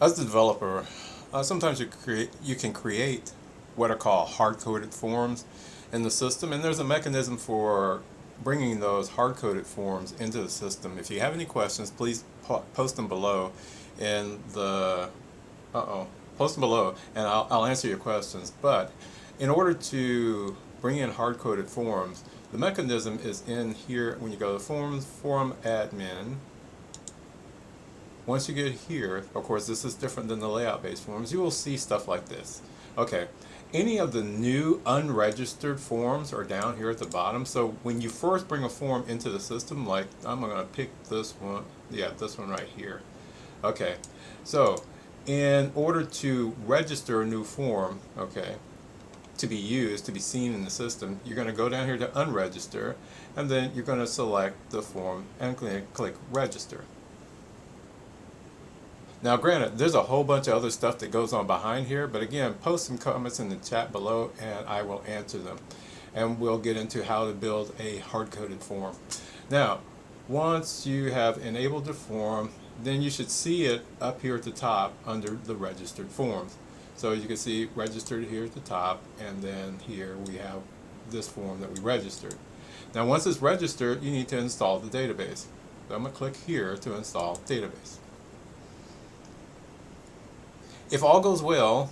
As the developer, sometimes you can create what are called hard-coded forms in the system, and there's a mechanism for bringing those hard-coded forms into the system. If you have any questions, please post them below in the post them below, and I'll answer your questions. But in order to bring in hard-coded forms, the mechanism is in here when you go to Forms, Form Admin. Once you get here, of course this is different than the layout-based forms, you will see stuff like this. Okay, any of the new unregistered forms are down here at the bottom. So when you first bring a form into the system, like I'm going to pick this one, yeah, this one right here. Okay, so in order to register a new form, okay, to be used, to be seen in the system, you're going to go down here to unregister, and then you're going to select the form and click register. Now granted, there's a whole bunch of other stuff that goes on behind here, but again, post some comments in the chat below and I will answer them. And we'll get into how to build a hard-coded form. Now, once you have enabled the form, then you should see it up here at the top under the registered forms. So you can see registered here at the top, and then here we have this form that we registered. Now once it's registered, you need to install the database. So I'm going to click here to install database. If all goes well,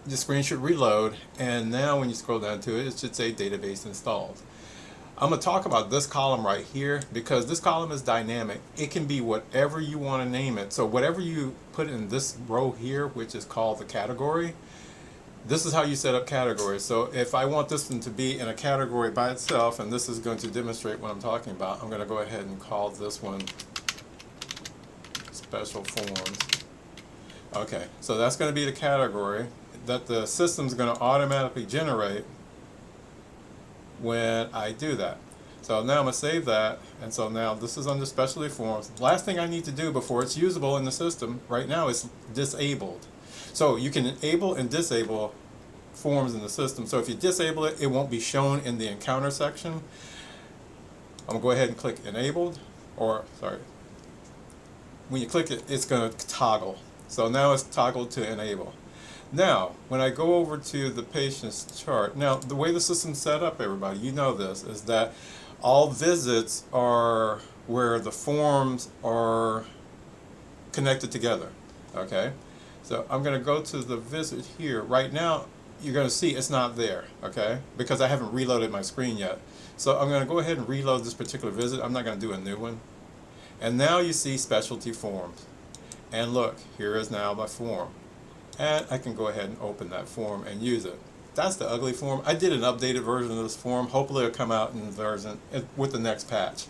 the screen should reload, and now when you scroll down to it, it should say database installed. I'm going to talk about this column right here because this column is dynamic. It can be whatever you want to name it. So whatever you put in this row here, which is called the category, this is how you set up categories. So if I want this one to be in a category by itself, and this is going to demonstrate what I'm talking about, I'm going to go ahead and call this one special forms. Okay, so that's going to be the category that the system's going to automatically generate when I do that. So now I'm going to save that, and so now this is under specialty forms. Last thing I need to do before it's usable in the system right now is disabled. So you can enable and disable forms in the system. So if you disable it, it won't be shown in the encounter section. I'm going to go ahead and click enabled, or sorry, when you click it, it's going to toggle. So now it's toggled to enable. Now, when I go over to the patient's chart, now the way the system's set up, everybody, you know this, is that all visits are where the forms are connected together. Okay? So I'm going to go to the visit here. Right now, you're going to see it's not there, okay? Because I haven't reloaded my screen yet. So I'm going to go ahead and reload this particular visit. I'm not going to do a new one. And now you see specialty forms. And look, here is now my form. And I can go ahead and open that form and use it. That's the ugly form. I did an updated version of this form. Hopefully it'll come out in the version with the next patch.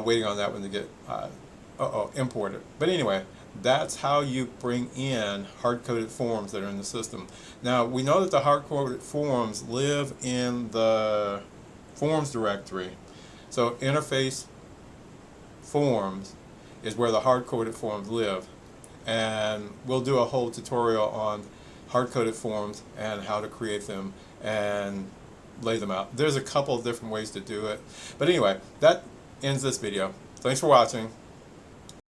Waiting on that one to get imported. But anyway, that's how you bring in hard-coded forms that are in the system. Now, we know that the hard-coded forms live in the forms directory. So interface forms is where the hard-coded forms live, and we'll do a whole tutorial on hard-coded forms and how to create them and lay them out. There's a couple of different ways to do it, but anyway, that ends this video. Thanks for watching.